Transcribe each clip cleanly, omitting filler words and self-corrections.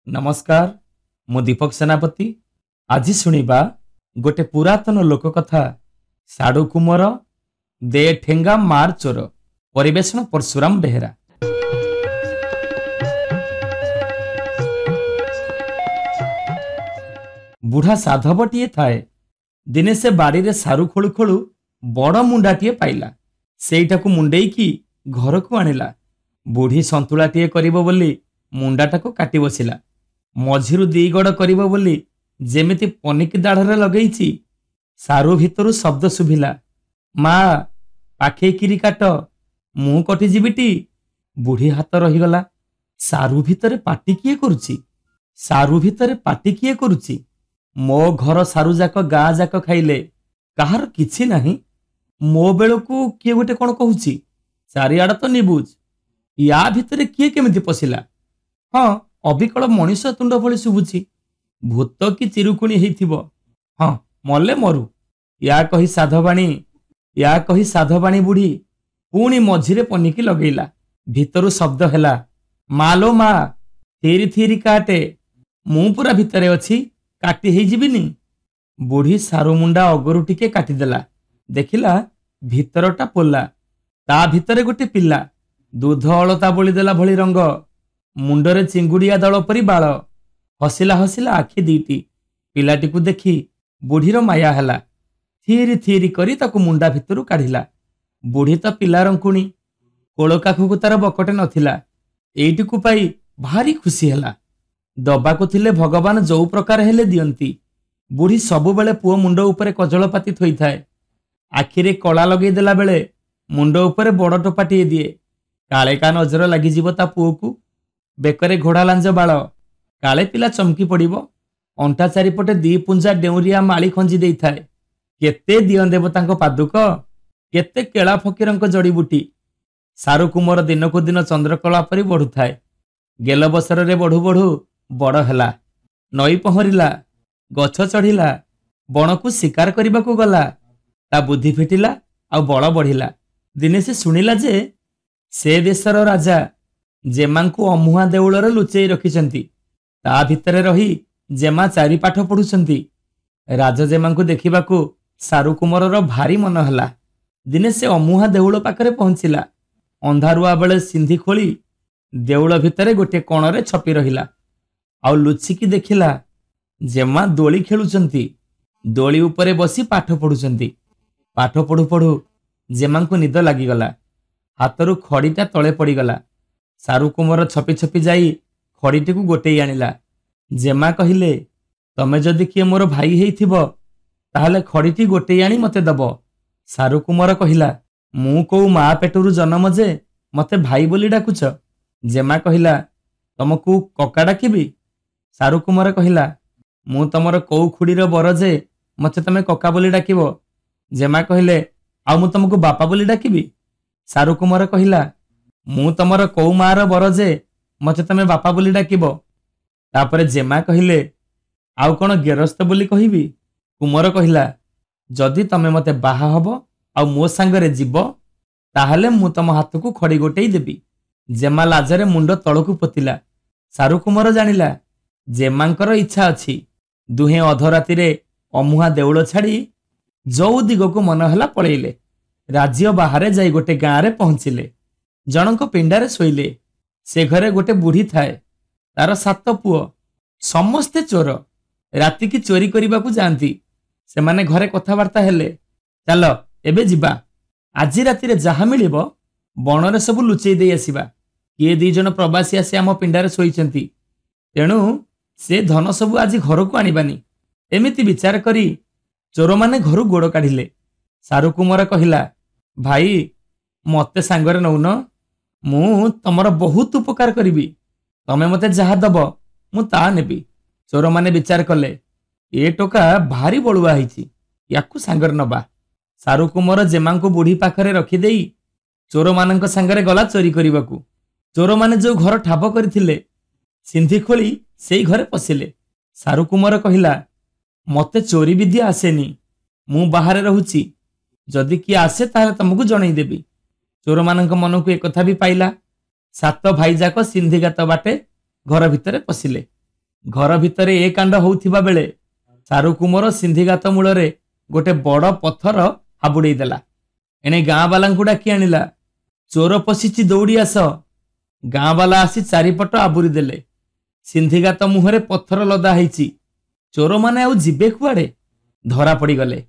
नमस्कार मु दीपक सेनापति आज शुणा गोटे पुरातन लोककथा साडू कुमर दे ठेंगा मार चोर परिवेशन परशुराम बेहेरा। बुढ़ा साधवटीए थाए दिने से बाड़ी रे सारू खोलु खोलु बड़ मुंडाटीए पाइला सेईटाकू मुंडेईकी घर को आनिला। बुढ़ी संतुलाटीए करिबो बोली मुंडाटाकू काटी बसिला। मझिरु दी गड़ करिबो बोली जेमिति पनिकी दाढ़रे लगेइची सारू भितरु शब्द सुभिला, मा पाखे किरी काट मु कटि जीविटी। बुढ़ी हाथ रहीगला। सारू भितरे पाटी किए करुची, सारू भितरे पाटी किए करुची। मो घर सारू जाक गाँ जाक खाइले कहार किछि नाही, मो बेलकू किए गोटे कौन कहूची। चारिआड़ तो निबुज, या भितरे किए केमिति पशिला। हाँ अबिकल मनीष तुंड भली शुभुची, भूत कि चिरुकुणी हेइथिबो। हाँ मले मरु। या कही साधवाणी बुढ़ी पुणी मझिरे पनिकी लगेइला। भितरु शब्द हेला, मालो मा थीरी थीरी काटे मु पूरा भितरे अछि, काटी हेइ जिबिनी। बुढ़ी सारू मुंडा अगरु टिके काटिदेला। देखिला भितरटा पोला, ता भितरे गोटे पिला, दूध अलता बोली देला भली रंग, मुंडरे चिंगुड़िया दल परी बाल, हसिला हसिला आखि दीटी। पिलाटी को देखी बुढ़ीर माया हैला। थीरी थीरी करी ताकू मुंडा भितरु काढ़िला। बुढ़ी तो पिला रंकुणी, कोल काखकू तार बकटे नथिला। एइटिकू पाई भारी खुशी हैला। दबाकू थिले भगवान जो प्रकार हेले दियंती। बुढ़ी सबु बेले पुओ मुंड उपरे कजलपाती थोई थाए। आखिरे कला लगेई देला बेले मुंड उपरे बड़ टोपाटिए दिए, काले का नजर लगी जीव ता पुओकू। बेकरे घोड़ा लांज बाल, काले पिला चमकी पड़िबो। अंटा चारिपटे दी पुंजा डेउरिया माली खंजी देई थाए। केते दियं देवतांको पादुक, केते केला फकीरंको जड़ीबुटी। सारू कुमर दिनकू दिन चंद्रकला परी बढ़ु थाए। गेल बसर रे बढ़ु बढ़ु बड़ हैला। नई पहरिला, गछ चढ़िला, बणकू शिकार करिबाकू गला। ता बुद्धि फिटिला आ बल बढ़िला। दिने से सुनिला जे से देशर राजा जेमांकू अमुहा देउलरे लुचेई रखिचंती, ता भितरे रही जेमा चारि पाठ पढ़ुचंती। राजा जेमांकू देखिबाकू सारू कुमरर भारी मन हला। दिने से अमुहा देउल पाखरे पहुंचिला। अंधारुआ बेले सिंधी खोली देउल भितरे गोटे कोणरे छपी रहिला। आउ लुचिकी देखिला जेमा दोली खेलुचंती। दोली उपरे बसी पाठ पढ़ुचंती। पाठ पढ़ु पढ़ु जेमांकू निद लागिगला। हाथरू खड़ीटा तले पड़ीगला। सारू कुमर छपी छपी जाई खड़ीटी को गोटेई आनिला। जेमा कहिले, तमे जदि किए मोर भाई हेइथिबो ताहले खड़ीटी गोटेई आनी मते दब। सारू कुमर कहिला, मु को मा पेटरू जन्म जे मते भाई बोली डाकुछ। जेमा कहिला, तमकू कका डाकिबी। सारू कुमर कहिला, मु तमर कौ खुड़ीर बर जे मते तमे कका बोली डाकिबो। जेमा कहिले, आ मु तमकू बापा बोली डाकिबी। सारू कुमर कहिला, मु तमर कौ मार बर जे मते तमे बापा बोली डाकिबो। तापरे जेमा कहिले, आउ कोन गेरस्त बोली कहिबी। कुमर कहिला, जदि तमे मते बाहा हबो आ मो सांगरे जीव ताहले मु तम हाथकू खड़ी गोटेई देबी। जेमा लाजरे मुंड तळकू पोतिला। सारू कुमर जानिला जेमांकर इच्छा अछि। दुहे अधराती रे अमुहा देउल छाड़ी जो दिगको मन हला पळेइले। राज्य बाहरे जाई गोटे गाँ रे पहुंचिले। जनक पिंडारे शोइले। से घरे गोटे बुढ़ी थाए, तार 7 पुओ। समस्ते चोर, राति की चोरी करिबाकू जांती। से माने घरे कथावार्ता हेले, चल एबे जिबा, आजी राति रे जहा मिलिबो बणरे सबु लुचेई देई आसीबा। किए 2 जन प्रवासी आसी आम पिंडारे शोइचंती, तेणु से धन सबु आजी घर को आनिबानी। एमिति विचार करी चोर माने घरु गोड़ काढिले। सारू कुमर कहिला, भाई मते सांगरे नौन, मु तमर बहुत उपकार करिबी। तमे मते जहा दब मु ता नेबी। चोर माने विचार कले, ए टोका भारी बळुआ हिची, याकू सांगरे नबा। सारू कुमर जेमांकू बुढ़ी पाखरे रखी देई चोर मानंक सांगरे गला चोरी करिबाकू। चोर माने जो घर ठाब करिथिले सिंधी खोली सेई घरे पसिले। सारू कुमर कहिला, मते चोरी विद्या आसेनी, मु बाहरे रहुची, जदि किए आसे ताहले तमकू जणई देबी। चोर मानंक मनकू एक कथा भी पाइला। 7 भाई जाक सिंधी गात बाटे घर भितरे पशिले। घर भितरे ए कांड होउथिबा बेले सारू कुमार सिंधिगात मूलरे गोटे बड़ पत्थर हाबुड़े देला। एने गाँ बालांकु डाकी आनिला, चोर पशिची दौड़ी आस। गाँ बाला आसी चारिपट आबुरी देले। सिंधिगात मुहरे पत्थर लदा ହେଇଛି। चोर माने आउ जिबे कुआड़े? धरा पड़ी गले।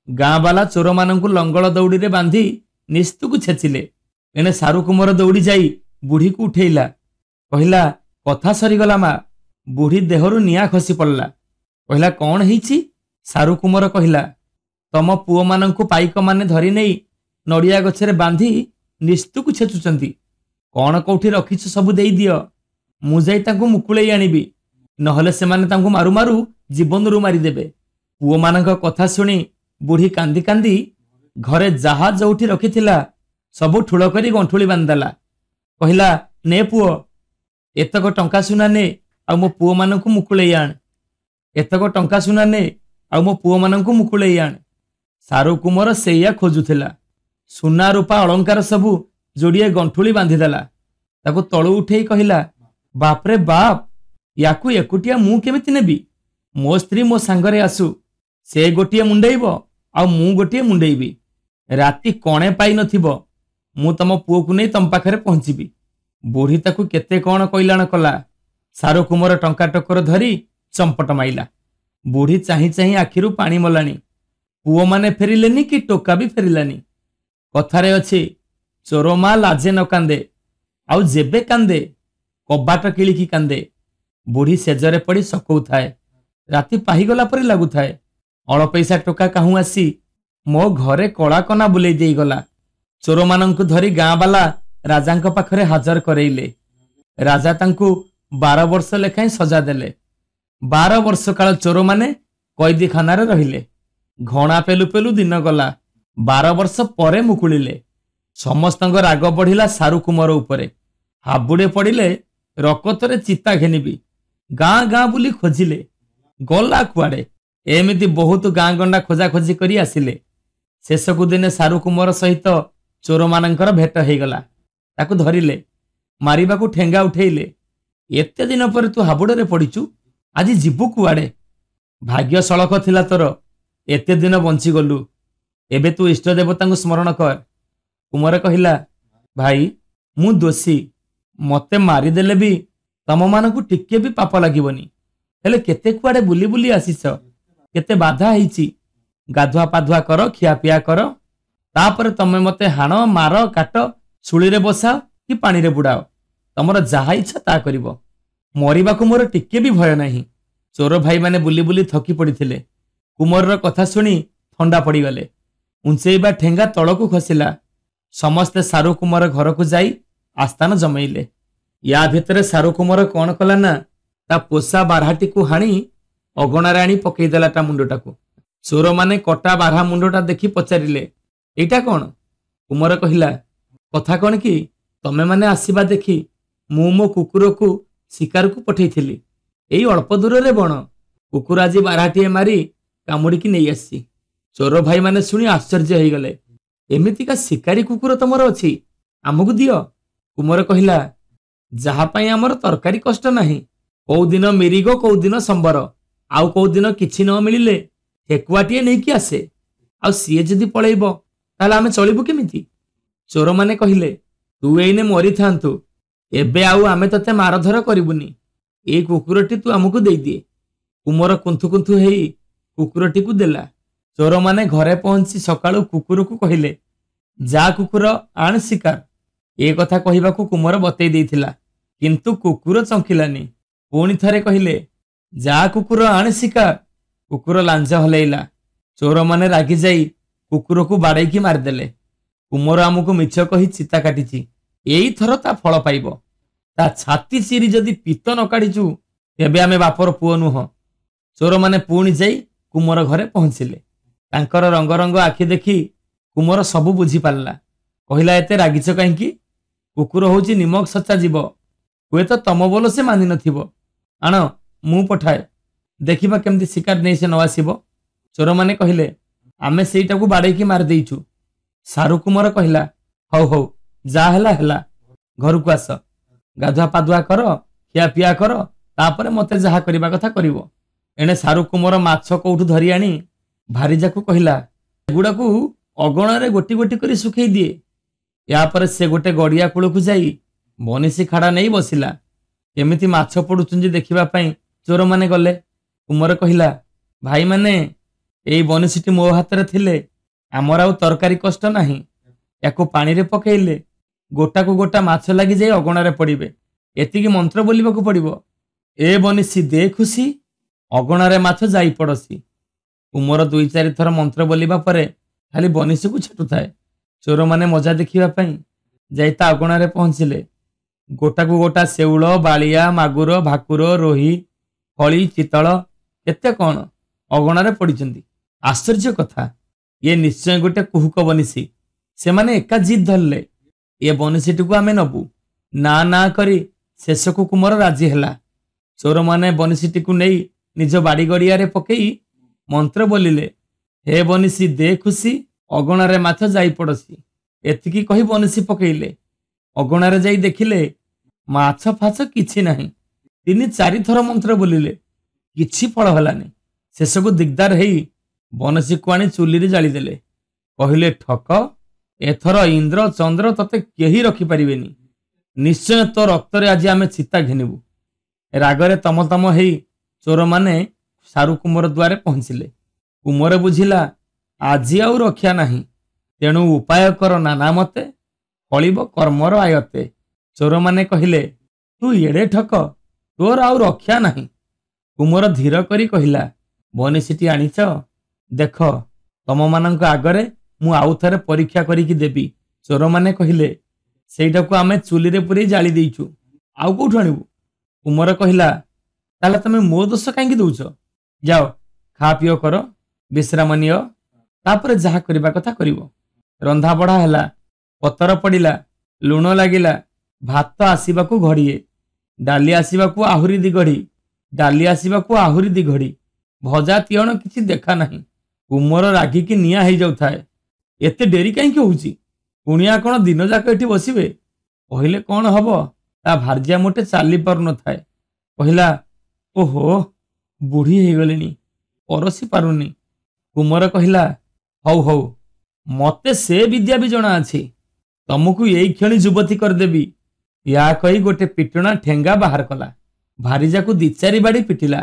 गाँ बाला चोर मानंकु लंगल दौड़ी रे बांधी निस्तुकु छेचिले। एने सारू कुमार दौड़ी जाई बुढ़ी को उठेइला। कहिला, कथा सरीगला मा। बुढ़ी देहरु निया खसी पड़ला। कहिला, कौन ହେଇଛି? सारू कुमार कहिला, तम पुओ मानंकु पाइक माने धरी नेई नड़िया गछरे बांधी निस्तुकु छेचुचंती। कौन कौठी रखिछ सब देई दियो, मु जाई तांकु मुकुळेई आनिबी, नहले सेमाने तांकु मारु मारु जीवनरु मारी देबे। पुओ मानंक कथा सुनी बुढ़ी कांदी कांदी घरे जाहा जोठी रखिथिला सबु ठुळ करी गंठुली बांधला। कहिला, ने पुओ, एतक टंका सुना ने आ मो पुओ मानंकु मुकुळेई आण। एतक टंका सुना ने आ मो पुओ मानंकु मुकुळेई आण। सारू कुमार सेया खोजुथिला। सुना रूपा अलंकार सबु जोड़िए गंठुली बांधिदेला। ताकु तळु उठेई कहिला, बापरे बाप, याकु एकुटिया मु केमिति नेबी? मो स्त्री मो सांगरे आसु, से गोटिए मुंडेइबो आ मु गोटिए मुंडेइबी। राति कणे पाई नथिबो, मु तम पुओकु नै तम पाखरे पहुंचीबी। बुढ़ी ताकु केते कण कइलाण कला। सारू कुमार टंका टकर धरी चंपट माइला। बुढ़ी चाही चाही आखिरु पानी मलानी। पुओ माने फेरिलेनी कि टोका भी फेरिलानी। कथारे अछि, चोर मा लाजे न कांदे, आउ जेबे कांदे कबाट किलिकी कांदे। बुढ़ी सेजरे पड़ी सकौथाए। राति पाहिगला परि लागुथाए। अल पैसा टोका काहू आसी मो घरे कला कना बुलेई देई गला। चोर मानंकु धरी गाँ बाला राजांक पाखरे हाजर करेइले। राजा तांकु 12 वर्ष लेखाई सजा देले। 12 वर्ष काल चोर माने कैदी खानारे रहिले। घणा पेलु पेलु दिन गला। 12 वर्ष परे मुकुलिले। समस्तंग राग बढ़िला सारू कुमार उपरे। हाबुड़े पड़िले, रकतरे चिता घेनिबी। गाँ गाँ बुली खोजिले, गला कुआड़े। एमिति बहुत गाँ गंडा खोजा खोजी करी आसिले। शेषकु दिने सारू कुमार सहित चोर मानंकर भेट हेगला। ताकु धरिले, मारिबाकु ठेंगा उठेइले। एते दिन पर तू हाबुड़े पड़ीचु, आज जीवु कुआड़े? भाग्य सड़क थिला तोर, एते दिन बंची गलु। एबे तू इष्ट देवता को स्मरण कर। कुमार कहिला, भाई मु दोषी, मते मारिदेले भी तम मानकु टिके भी पाप लागिबनी। हेले केते कुआड़े बुली बुली आसीछ, केते बाधा ହେଇଛି। गाधुआ पाधुआ कर, खिया पिया कर, तापर तमे मते हाण मार काट, सुली रे बसाओ कि पानी रे बुड़ाओ। तमर जाहा इच्छा ता करिवो। मरिबाकु मोर टिके भी भय नाही। चोर भाई माने बुली बुली थकी पड़िथिले। कुमार रो कथा सुनी ठंडा पड़ी गले। उंचेइबा ठेंगा तळकु खसिला। समस्ते सारू कुमार घर को जाई आस्थान जमैले। या भितरे सारू कुमार कौन कला ना, ता पोसा बारहाटी को हाणी अगणारे आनी पकईदेला ता मुंडटाकू। चोर माने कटा बारहा मुंडटा देखी पचारिले, एटा कौन? कुमार कहिला, कथा कौन कि तमे माने आसीबा देखी मु मो कुकुर को शिकार को पठेइथिली। एई अल्प दूर रे बण, कुकुर आज बारहाटी मारी कामुड़ी की नहीं आसी। चोर भाई माने सुनी आश्चर्य हो गले। एमितिका शिकारी कुकुर तमर अछि, आमको दियो। कुमार कहिला, जहा पई हमर तरकारी कष्ट नाही। कौ दिन मिरिगो, कौ दिन संबर, आउ कौ दिन किछि न मिलिले ठेकुआटिए नहीं कि आसे। आउ सीए जदि पळेइबो ताले आमे चलिबु केमिति? चोर माने कहिले, तू एइने मरि थांतु, एबे आउ आमे तते मारधर करिबुनी। ए कुकुरटी तू आमको देई दिए। कुमार कुंथु कुंथु हेई कुकुरटी को देला। चोर माने घरे पहुंची सकाळु कुकुर को कहिले, जा कुकुर आण शिकार। ए कथा कहिबाकू कुमार बतई देइथिला, किंतु कुकुर चंकिलानी। पुणी थरे कहिले, जा कुकुर आण शिकार। कुकुर लांज हलैला। चोर माने रागी जाई कुकुर को बाड़े की मारदेले। कुमार आमको मिछ कही चिता काटिची, एई थर ता फल पाइबो। ता छाती चिरी जदि पीत न काटिचु तेबे आमे बापर पुओ नुह। चोर माने पुणी जाई कुमार घरे पहुंचिले। तांकर रंग रंग आखि देखी कुमार सबु बुझी पारला। कहिला, एते रागिछ काहींकी? कुकुर होची निमक सच्चा जीव, हुए तो तम बोल से मानि नथिबो। आण मु पठाए, देखिबा केमती शिकार नहीं से न आसीबो। चोर माने कहिले, आमे सेईटाकू बाड़ेकी मार देइछु। सारू कुमार कहिला, हौ हौ, जा हेला हेला, घर को आस, गाधुआ पाधुआ कर, खिया पिया कर, तापर मते जहा करिबा कथा करिवो। एणे सारू कुमार माछ कोठू धरी आनी भारिजा को कहला, एगुड़ा को अगणारे गोटी गोटी करी सुखई दिए। यापर से गोटे गड़िया कूल को जाई बनिसी खाड़ा नहीं बसिला। केमिति माछ पड़ुचुंजी देखिबा पई चोर माने गले। कुमार कहला, भाई माने एई बनिसीटी मो हाथ में थिले आमर आउ तरकारी कष्ट नाही। याको पानी रे पकेइले गोटा को गोटा माछ लगी जाए अगणारे पड़िबे। एतिकी मंत्र बोलिबाकू पड़िबो। ए बनिसी दे खुशी अगणारे माछ जाई पड़सी। कुमार 2-4 थर मंत्र बोलिबा परे खाली बनिसी को छेटु थाए। चोर माने मजा देखिबा पई जाइता अगणारे पहुंचिले। गोटा को गोटा सेउल बालिया मागुर भाकुर रोही फली चितल केते कौन अगणारे पड़िचंदी। आश्चर्य कथा ये निश्चय गोटे कुहुक बनिसी। से माने एका जिद धरले ये बनिसीटी को आमे नबू। ना ना करी शेष को कुमार राजी हैला। चोर माने बनिसीटी को नहीं निज बाड़ी गड़िया रे पकई मंत्र बोलिले, हे बनिसी दे खुशी अगणारे माछ जाई पड़सी। एतिकी कही बनिसी पकईले। अगणारे जाई देखिले माछ फाछ किछि नाही। 3-4 थर मंत्र बोलिले किछि फल हलानी। शेष को दिगदार हेई बनिसी को आनी चुली रे जाली देले। कहिले, ठक एथर इंद्र चंद्र तते केही रखी परिबेनी। निश्चय तो रक्त रे आज आमे चिता घिनिबू। रागरे तम तम हेई चोर माने सारू कुमार द्वारे पहुंचिले। कुमार बुझिला आजी आउ रक्षा नाही, तेणु उपाय कर नाना मते फलिब कर्मर आयते। चोर माने कहिले, तू एड़े ठक तोर आउ रक्षा नाही। कुमार धीर करी कहिला, बनिसीटी आनिच देख तम मानक आगरे मु आउ थरे परीक्षा करिकी देबी। चोर माने कहिले, सेटा को आमे चुली रे पुरी जाली देइछु आउ कोठु आनिबू। कुमार कहिला, ताले तमे मो दोष कांगी दउछ। जाओ खा पियो कर विश्राम नियो तापर जहा करिबा कथा करिवो। रंधा बढ़ा हैला, पतर पड़िला, लुण लागिला, भात आसीबाकू घड़िए, डाली आसीबाकू आहुरी दिगड़ी, डाली आसीबाकू आहुरी दिगड़ी, भजा तियण किछि देखा नाही। कुमार रागिकी निया हेई जाउथाए। एते डेरी कांकी होउची? कुणिया कोन दिन जाक एठी बसिबे? कहले कोन हबो? ता भार्जिया मोटे चाली पर न थाए। कहला, ओहो बुढ़ी हे गलेनी परसी पारुनी। कुमार कहला, हौ हौ मते से विद्या भी जणा अछि, तमकू एई क्षणी युवती कर देबी। या कही गोटे पिटणा ठेंगा बाहर कला। भारिजा को 2-4 बाड़ी पिटिला।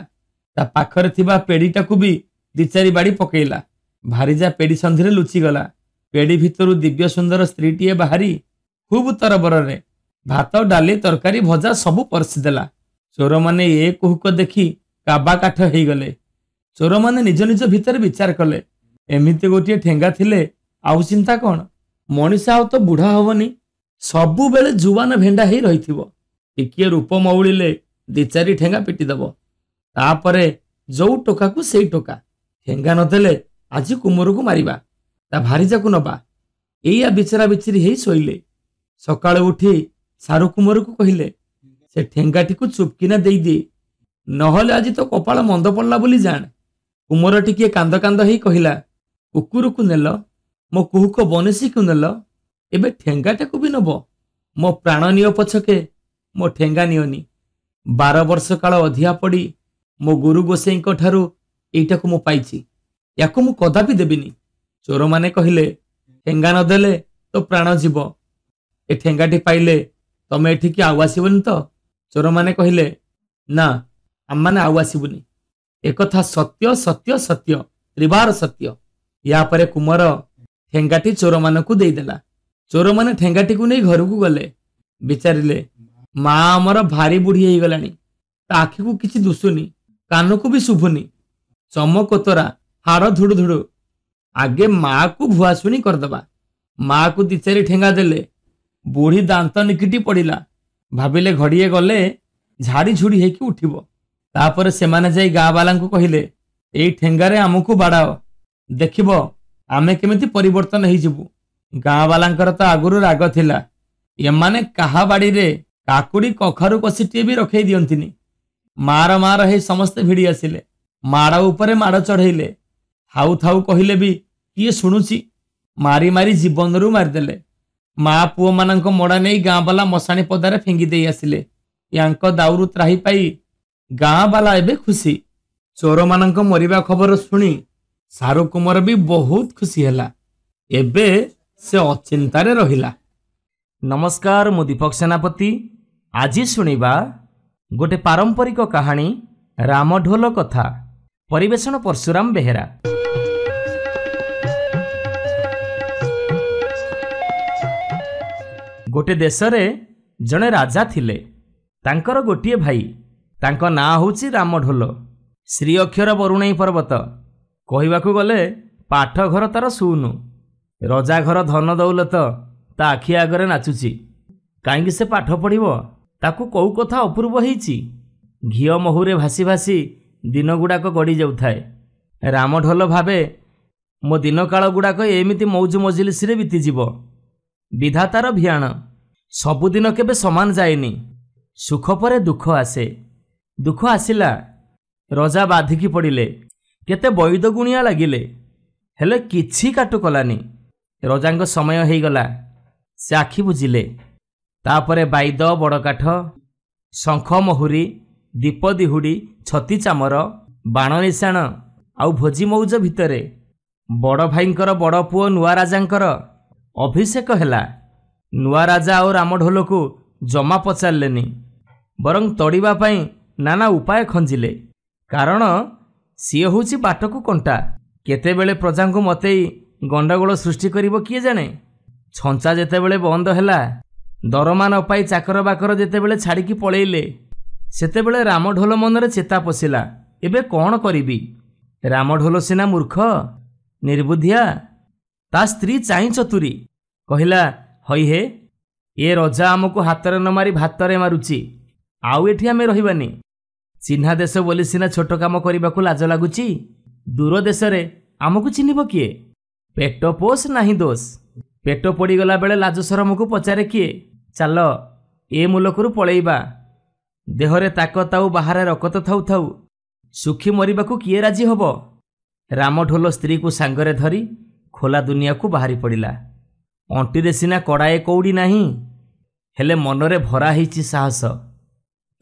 ता पाखरे थिबा पेड़ीटा को भी 2-4 बाड़ी पकेइला। भारिजा पेड़ी संधिरे लुचि गला। पेड़ी भितरु दिव्य सुंदर स्त्रीटीए बाहरी खूब तरबରରେ भात डाली तरकारी भजा सबू परसी देला। चोर माने ए कुहुक देखी काबा काठ हेई गले। चोर माने निज निज भितर विचार कले, एमिति गोटे ठेंगा थिले आउ चिंता कौन? मनीष आउ तो बुढ़ा हबनी, सबु बेले जुवान भेंडा हेई रहिथिबो। टिकिए रूप मौलिले 2-4 ठेंगा पिटी दबो। तापरे जो टोका को सेई टोका। ठेंगा नदेले आज कुमार को मारिबा, ता भारिजा को नबा। एया बिचरा बिचरी हेई सोइले। सकाळे उठी सारू कुमार को कहिले, से ठेंगाटी को चुपकिना देई दे, नहले आज तो कपाल मंद पड़ला बोली जान। कुमार टिके कांद कांद हेई कहिला, कुकुर को नेल, मो कुहुक बनिसी को नेल, एबे ठेंगाटा को भी नबो। मो प्राण नियो पछके मो ठेंगा नियोनी। 12 वर्ष काल अधिया पड़ी मो गुरु गोसाई को ठारू एइटा को मो पाइछि, याको मु कदापि देबिनी। चोर माने कहिले, ठेंगा न देले तो प्राण जीव। ए ठेंगाटी पाइले तमे एठिकी आउ आसीबनी तो? चोर माने कहिले, ना आम माने आउ आसीबुनी। एकथा सत्य सत्य सत्य त्रिबार सत्य। या परे कुमार ठेंगाटी चोर मानकू देदेला। चोर माने ठेंगाटी को नहीं घर को गले। विचारिले, माँ आमर भारी बुढ़ी हो गलानी, ता आखि को किछि दुसुनी, कान को भी शुभुनी, चमकोतरा हाड़ धुड़ु धुड़ु। आगे माँ को भुआसुनी करदबा। माँ को 2-4 ठेंगा देले। बुढ़ी दांत निकिटी पड़िला। भाविले घड़िए गले झाड़ी झुड़ी हेकी उठिबो। तापर सेमाने जाई गाँ वाला को कहिले, एई ठेंगारे आमको बाड़ाओ, देखिबो आमे केमिति परिवर्तन हेई जिबु। गाँ वालांकर तो आगुरु राग थिला, एमाने काहा बाड़ी रे काकुड़ी कखारु कसिटिए भी रखई दियंतिनी। मार मार हे समस्ते भिड़ी आसिले। माड़ उपरे माड़ चढ़ेइले। थाउ थाउ कहिले भी किए शुणुची। मारी मारी जीवन रु मारिदेले। माँ पुओ मानक मोड़ा नहीं गाँ वाला मशाणी पदारे फेंगी दे आसिले। यांक दाउरु त्राही पाई गाँ बाला एबे खुशी। चोर मानक मरिबा खबर शुणी सारू कुमार भी बहुत खुशी हैला। एबे से अचिंतारे रहिला। नमस्कार, मु दीपक सेनापति। आज शुणिबा गोटे पारंपरिक कहानी रामढोल कथा। परिवेषण परशुराम बेहेरा। गोटे देशरे जड़े राजा थिले। तांकर गोटिए भाई। तांको ना होउची रामढोल। श्री अक्षर बरुणई पर्वत। कहिबाकू गले पाठ घर तार सुनु। रजा घर धन दौलत ता आखि आगरे नाचुची। काईंकि से पाठ पढ़िबो? ताकू कौ कथा अपूर्व ହେଇଛି। घिओ महुरे भासी भासी दिन गुड़ाक गड़ी जाउथाए। रामढोल भावे मो दिन काल गुड़ाक एमिति मौज मजलिस रे बीतीजीव। विधातार भियाण सबुदिन केबे समान जाएनी। सुख परे दुख आसे। दुख आसिला रजा बाधिकी पड़िले। केते बैद गुणिया लागिले हेले किछि काटु कलानी। रजांग समय हो गला। से आखि बुझिले। तापरे बाइद बड़ काठ शंख महुरी दीप दिहुड़ी छती चामर बाण निशाण आउ भोजी मौज भितरे बड़ भाईंकर बड़ पुओ नुआ राजांकर अभिषेक हैला। नुआ राजा और रामढोल को जमा पचारलेनी। बरं तड़िबा पाई नाना उपाय खंजिले। कारण सी होची बाटकू कंटा। केतेबेले प्रजा को मतई गंडगोल सृष्टि करिवो किए जाने। छंचा जेतेबेले बंद हैला, दरमा न पाई चाकर बाकर जेतेबेले छाड़िकी पळेइले, सेतेबेले रामढोल मनरे चेता पशिला। एबे कौन करिबी? रामढोल सिना मूर्ख निर्बुद्धिया। ता स्त्री चाई चतुरी। कहिला, हई हे ए रजा आमको हातरे न मारी भातरे मारुची। आउ एठी आमे रहिबानी। चिन्हा देश बोली सिना छोट काम करबाकू लाज लागुची। दूर देश रे आमको चिन्हिब किए? पेट पोष नाही दोष। पेट पड़ी गला बेले लाज शरम को पचारे किए? चाल ए मुलकरू पळेइबा। देहरे ताकत आउ बाहरे रकत थाउ थाउ सुखी मरिबाकू किए राजी हब? रामढोल स्त्री को सांगरे धरी खोला दुनिया को बाहरी पड़िला। अंटीरे सिना कड़ाए कौड़ी नाही, हेले मनरे भरा ହେଇଛି साहस।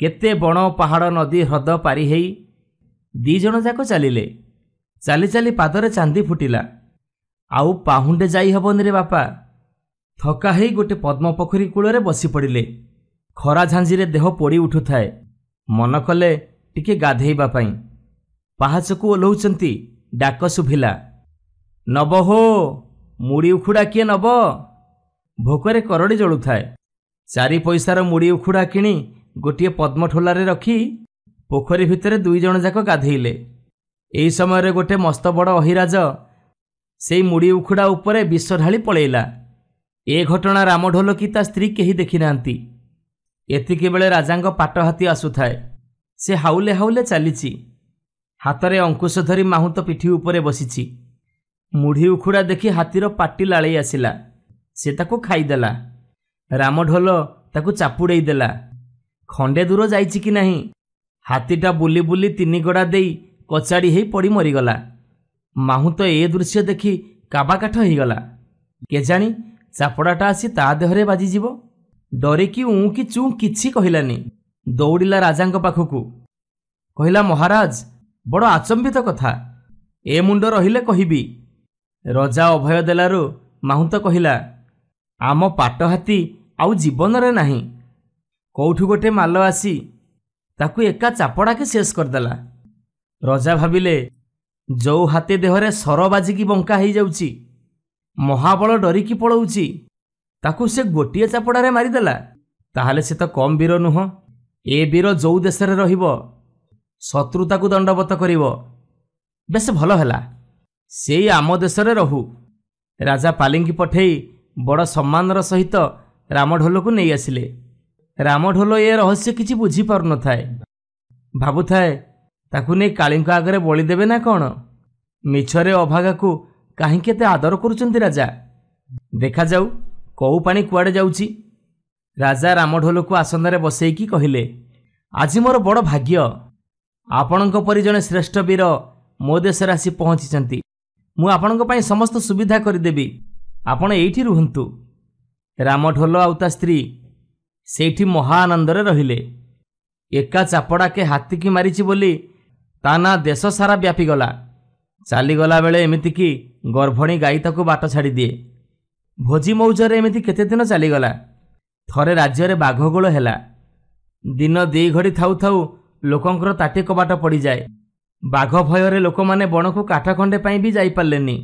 केते बण पहाड़ नदी ह्रद पारी हेई दी जण जाक चलिले। चाली चाली पादरे चांदी फुटिला। आउ पाहुंडे जाई हबनी रे बापा। थका हेई गोटे पद्म पोखरी कूଳରେ बसी पड़िले। खरा झांझीरे देह पोड़ी उठुथाए। मन कले टिके गाधेइबा पाई। पाहाचकू ओल्हौचंती। डाक सुभिला, नब हो मुड़ी उखुड़ा किए नब? भोकरे करड़ी जलुथाए। चारि पैसार मुड़ी उखुड़ा किणी गोटे पद्म ठोलारे रखी पोखरी भितरे दुई जण जाक गाधेइले। एई समय गोटे मस्त बड़ अहिराज सेई मुड़ी उखुड़ा उपरे विष ढाली पळेइला। ए घटना रामढोल की ता स्त्री केही देखि नांती। एतिके बेले राजांग पाट हाथी आसुथाए। से हाउले हाउले चलीची। हातरे अंकुश धरी माहुत पिठी उपरे बसिची। मुढ़ी उखुड़ा देखि हाथीर पाटी लाळेई आसिला। से ताकू खाईदेला। रामढोल ताकू चापुड़ेई देला। खंडे दूर जाइछि कि नहीं, हाथीटा बुली बुली तीनी गड़ा देई कचाड़ी हेई पड़ी मरीगला। माहुत ए दृश्य देखि काबाकाठ होईगला। केजाणी चापड़ाटा आसी ता देहरे बाजिजीव। डरिकी ऊ कि चू किछि कहिलानी। दौड़िला राजांक पाखकू। कहिला, महाराज बड़ आचंबित कथा। ए मुंड रहिले कहिबी। रजा अभय देलारू माहुत कहिला, आम पाट हाथी आउ जीवन रे नाही। कौठू गोटे माल आसी ताकू एका चापड़ा के शेष करदेला। रजा भाविले, जो हाथी देहरे सर बाजिकी बंका हो जाउची, महाबल डरिकी पळौची, ताकू से गोटिए चापड़ारे मारिदेला। ताहले से तो कम वीर नुह। ए वीर जो देश रे रहिबो शत्रुताकू दंडवत करिवो। बेस भल हैला, सेई आम देश रे रहू। राजा पालिंकी पठेई बड़ सम्मानर सहित रामढोल को नहीं आसिले। रामढोल ए रहस्य किछि बुझी पारु नथाए। भाबुथाए ताकू नहीं कालींक आगरे बलि देबे ना कौन? मिछरे अभागा को काहे केते आदर करुचंती राजा। देखा जाऊ कौ पानी कुआडे जाउची। राजा रामढोल को आसनरे बसैकी कहिले, आज मोर बड़ भाग्य। आपणक परि जणे श्रेष्ठ वीर मो देश आसी पहुंची। मु आपणक पई समस्त सुविधा करदेबी। आपण एठी रुहंतु। रामढोल आउ ता स्त्री सेठी महा आनंदरे रहिले। एका चापड़ाके हाथी की मारिची बोली ता ना देश सारा व्यापीगला। चलीगला बेले एमती कि गर्भणी गाई ताकू बाट छाड़ी दिए। भोजी मौजरे एमती केते दिन चलीगला। थरे राज्य बाघगोल है। दिन दी घड़ी थाउ थाउ लोकंकर ताटी कबाट पड़ जाए। बाघ भयर लोक माने बण को काठ खंडे भी जाई पारलेनी।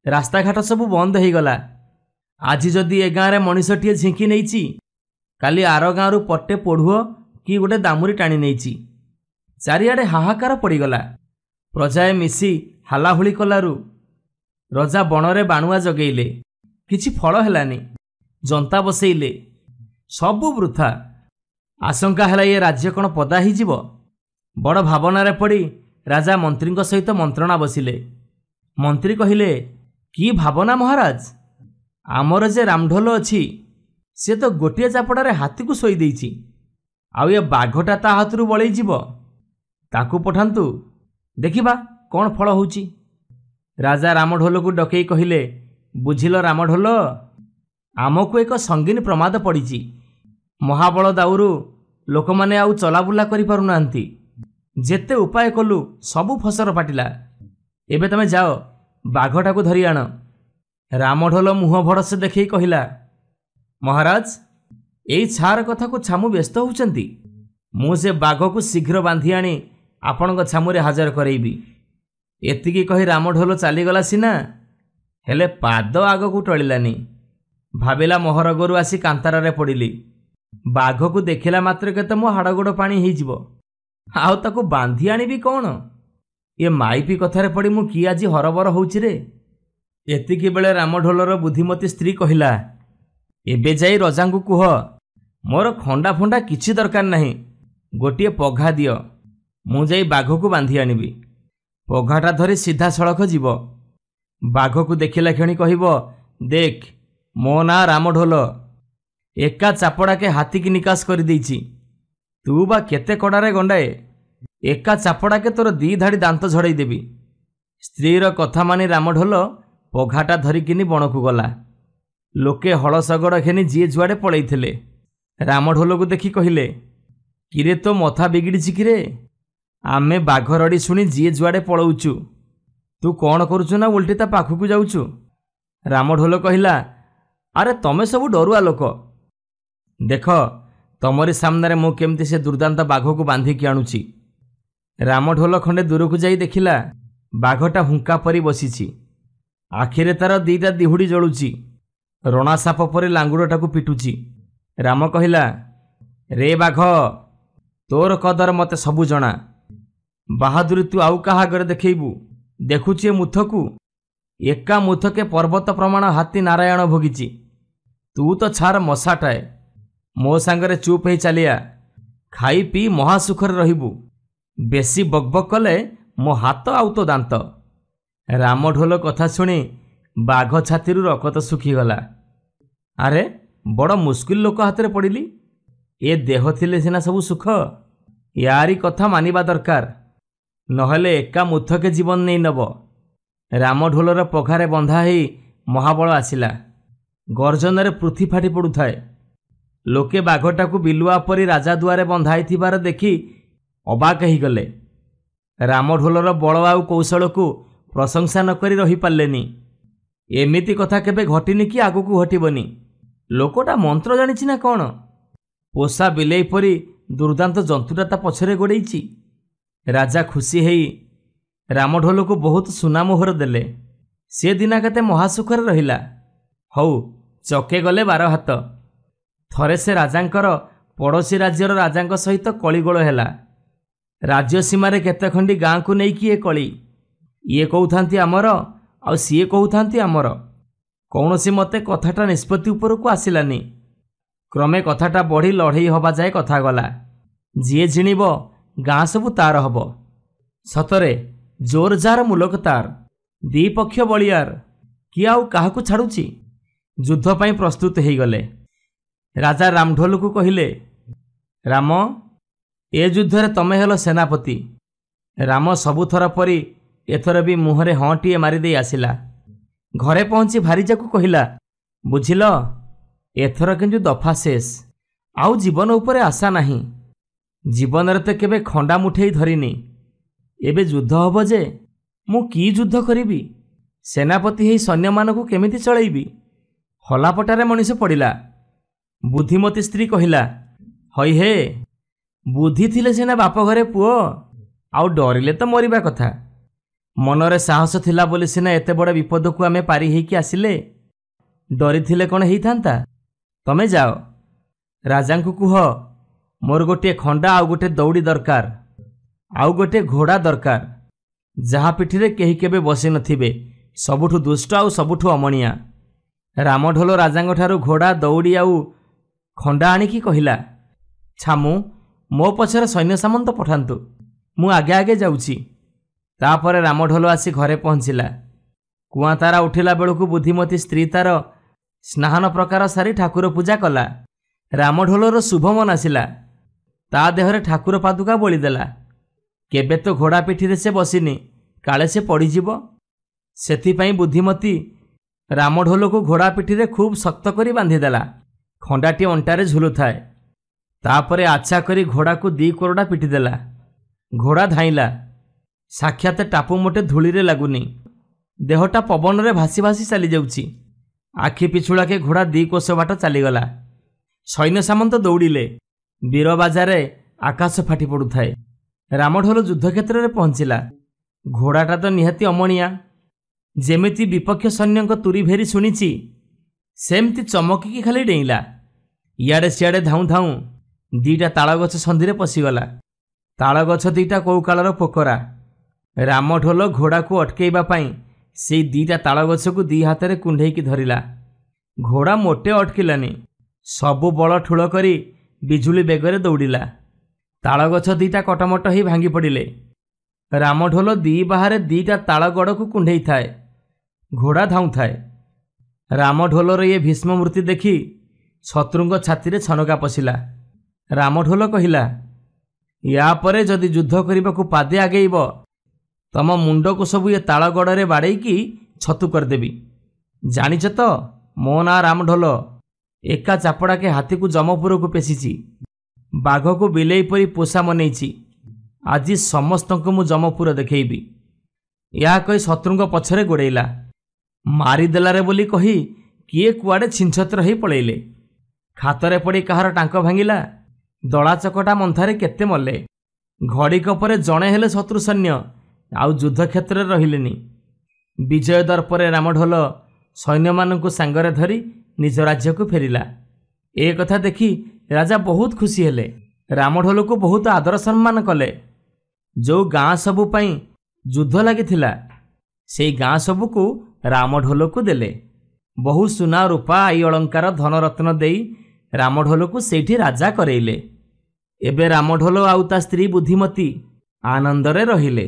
रास्ता घाट सब बंद हो गला। आज जदि ए गाँव में मनीषटीए झिंकी नहीं काली आर गाँव पटे पढ़ुओ कि गोटे दामुरी टाणी नहीं। चारिआडे हाहाकार पड़गला। प्रजाए मिसी हालाहुली कलारू रजा बणरे बाणुआ जगेइले। किछि फल हेलानी। जंता बसैले। सबु वृथा। आशंका है ये राज्य कौन पदा ही जीव। बड़ भावनार पड़ी राजा मंत्री सहित मंत्रणा बसिले। मंत्री कहिले कि भावना महाराज, आमर जे रामढोल अच्छी सी तो गोटे चापड़े हाथी को शोई देइछि। आउ ये बाघटा ता हाथरू बड़े जीव। ताकू पठांतु देखिबा कौन फल होउछि। राजा रामढोल को डकई कहिले बुझिल रामढोल, आमको एक संगीन प्रमाद पड़ी। महाबल दाउरू लोक माने आउ चलाबुला करि पारुनांती। जेते उपाय कलु सबु फसर पाटिला। एबे तमे जाओ बाघटा को धरी आण। रामढोल मुह भड़से देखई कहिला महाराज एई छार कथा को छामु व्यस्त होउचंती। मु से बाघ को शीघ्र बांधी आनी आपणक छामुरे हाजर करैबी। एतिकी कही रामढोल चलीगला सिना हेले पाद आग को टलिलानी। भाविला मोहरगरु आसी कांतारे पड़िली। बाघ को देखिला मात्र के तो मो हाड़गोड़ पानी हो आउ ताकू बांधी आनीबी कौन। ये माइपी कथारे पड़ी मु कि आज हरबर होउछि रे। एतिकी बेले रामढोलर बुद्धिमती स्त्री कहिला एबे जाई रजांकु कुह मोर खंडा फंडा किछि दरकार नहीं। गोटिए पघा दियो मु जाई बाघ को बांधी आनीबी। पघाटा धरी सीधा सड़क जीव। बाघ को देखिला क्षणी कहब देख मो ना रामढोल। एका चापड़ा के हाथी की निकास कर देइछि। तू बा केते कड़ारे गंडाए। एका चापड़ा के तोर दी धाड़ी दांत झड़ई देबी। स्त्रीर कथा मानी रामढोल पघाटा धरिकिनी बण को गला। लोके हल सगड़ घेनी जी जुआड़े पलैथिले। रामढोल को देखी कहिले किरे तो मथा बिगिड़ी किरे। आमे बाघ रड़ी शुणी जी जुआड़े पलाउचु। तू कौन करुचु ना उल्टी ता पाखकू जाउचु। रामढोल कहिला अरे तमे सब डरुआ लोक। देख तमरी सामने मु केमती से दुर्दांत बाघ को बांधिकी आणुची। रामढोल खंडे दूर को जाई देखिला बाघटा हुंका परी बसीछि। आखिरे तार दीटा दिहुड़ी जलुची। रणा साप परी लांगुड़टा को पिटुची। राम कहिला रे बाघ तोर कदर मते सबु जना। बाहादुरी तू आउ काहा आगरे देखैबू। देखुची मुथकू एका मुथके पर्वत प्रमाण हाथी नारायण भोगिची। तू तो छार मशाटाए। मो सांगरे चुप ही चलिया। खाई पी महासुखर रहिबू। बेसी बकबक कले मो हाथ आउ तो दांत। रामढोल कथा शुणी बाघ छाती रकत सुखीगला। अरे बड़ मुस्किल लोक हाथ में पड़िली। ए देह थिले सिना सबु सुख। यारी कथा मानिबा दरकार नहले एका मुथके जीवन नहीं नब। रामढोलर पघारे बंधा ही महाबल आसिला। गर्जन पृथ्वी फाटी पड़ुए। लोके बाघटा को बिलुआ परी राजा दुआरे बंधाई थिबार देखी अबाक ही गले। रामढोलर बल आउ कौशल को प्रशंसा नकरी रही पार्लेनी। एमिति कथा केबे घटिनी कि आगकू घटिबनी। लोकटा मंत्र जानिछि ना कौन। पोषा बिलेई परी दुर्दांत जंतुटा ता पछरे गोड़ेइछि। राजा खुशी हेई रामढोल को बहुत सुना मोहर देले। से दिना केते महासुखर रहिला। हौ चके गले 12 हाथ। थरे से राजांकर पड़ोशी राज्यर राजांक सहित कलिगोल हैला। राज्य सीमार केते खंडी गाँ को नहीं किए कली। ये कहउथांती आमर आ सीए कहउथांती आमर। कौनसी मते कथाटा निष्पत्ति उपर को आसिलानी। क्रमे कथाटा बढ़ी लड़ई हवा जाए कथा गला। जीए जिणिब गाँ सबू तार हब। सतरे जोर जार मुलक तार। दी पक्ष बलियार कि आउ काहाकू छाड़ुची। युद्ध पाई प्रस्तुत हो गले। राजा रामढोल को कहिले राम ए युद्धरे तमे हेलो सेनापति। राम सबुथर परी एथर भी मुहरे हाँटीए मारिदे आसिला। घरे पहुंची भारीजा को कहिला बुझिल एथर किंतु दफा शेष। आउ जीवन उपरे आशा नहीं। जीवन तो केबे खंडा मुठेई धरिनी, एबे युद्ध हब जे मु की युद्ध करिबी, सेनापति हे सैन्य मानकु केमिति चलैबी। हलापटारे मनीष पड़िला। बुद्धिमती स्त्री कहिला, हई हे बुद्धि थिले सिना बाप घरे पुओ, आउ डरिले तो मरिबा कथा। मनरे साहस थिला बोली सिना एते बड़ विपद को आमे पारी हेकी आसिले, डरी थिले कौन हेई थांता। तमे जाओ, राजा को कुह मोर गोटे खंडा आउ गोटे दौड़ी दरकार, आउ गोटे घोड़ा दरकार, जहा पिठिरे केही केबे बसी नथिबे, सबुठु दुष्ट आउ सबुठु अमणिया। रामढोल राजांग ठारू घोड़ा दौड़ी आउ खंडा आनिकी कहिला, छामु मो पछरे सैन्य सामंत पठांतु, मु आगे आगे जाउची। तापरे रामढोल आसी घरे पहुंचिला। कुआं तारा उठिला बेलू बुद्धिमती स्त्री तार स्नान प्रकार सारी ठाकुर पूजा कला। रामढोलर शुभ मन आसिला, ता देहरे ठाकुर पादुका बोलीदेला। केबे तो घोड़ा पिठिरे से बसिनी, काले से पड़ीजिब। सेथिपाई बुद्धिमती रामढोल को घोड़ा पिठिरे खूब शक्त करी बांधिदेला। खंडाटी अंटारे झुलुथाए। तापरे आच्छा करी घोड़ा को दी कोरडा पिटिदेला। घोड़ा धाइला। साक्षात टापू मोटे धूली लगुनी, देहटा पवन रे भासी भासी चली जाउची। आखि पिछुड़ाके घोड़ा दी कोस बाट चलीगला। सैन्य सामंत दौड़िले। वीरबाजारे आकाश फाटी पड़ुथाए। रामढोल युद्ध क्षेत्र में पहुंचला। घोड़ाटा तो निहाती अमणिया। जेमिति विपक्ष सैन्य तुरी भेरी शुणिची, सेमती चमकिकी खाली डेइला। इयाडे सियाडे धाऊं धाऊं दीटा तालगछ संधिरे पशिगला। तालगछ दीटा कौ कालर पोकरा। रामढोल घोड़ा को अटकेइबा पाई से दीटा तालगछ को दी हाथ कुंडेईकी धरिला। घोड़ा मोटे अटकिलानी। सबु बल ठूल करी बिजुली बेगरे दौड़िला। तालगछ दीटा कटमट ही भांगी पड़िले। रामढोल दी बाहारे दीटा ताल गड़ को कुंडेई थाए। घोड़ा धाऊं थाए। रामढोलर ये भीष्म मूर्ति देखी शत्रुंग छाती रे छनका पशिला। रामढोल कहिला, या परे जदि युद्ध करने को पादे आगेब, तम मुंड को सब ये ताल गड़े बाड़ेकी छतु करदेवी। जानिच तो मो ना रामढोल। एका चापड़ा के हाथी को जमपुर को पेशिची, बाघ को बिलेई परी पोषा मनईची। आज समस्त को मु जमपुर देखैबी। या कही शत्रुंग पछरे गोड़ेला। मारिदेलारे बोली कही किए कुआडे छिंछत्र ही पलैले। खातरे पड़ी कहार टांक भांगिला। दला चकटा मंथारे केते मले। घड़ीक परे जणे हेले शत्रु सैन्य आउ युद्ध क्षेत्र रहिलेनी। विजय दर्परे रामढोल सैन्य मानकु सांगरे धरी निज राज्य को फेरिला। ए कथा देखी राजा बहुत खुशी हेले। रामढोल को बहुत आदर सम्मान कले। जो गाँ सबु पाई युद्ध लागिथिला से गाँ सबु को रामढोल को देले। बहु सुना रूपा आई अलंकार धनरत्न देई रामढोल को सेठी राजा करेइले। एबे रामढोल आउ ता स्त्री बुद्धिमती आनंदरे रहिले।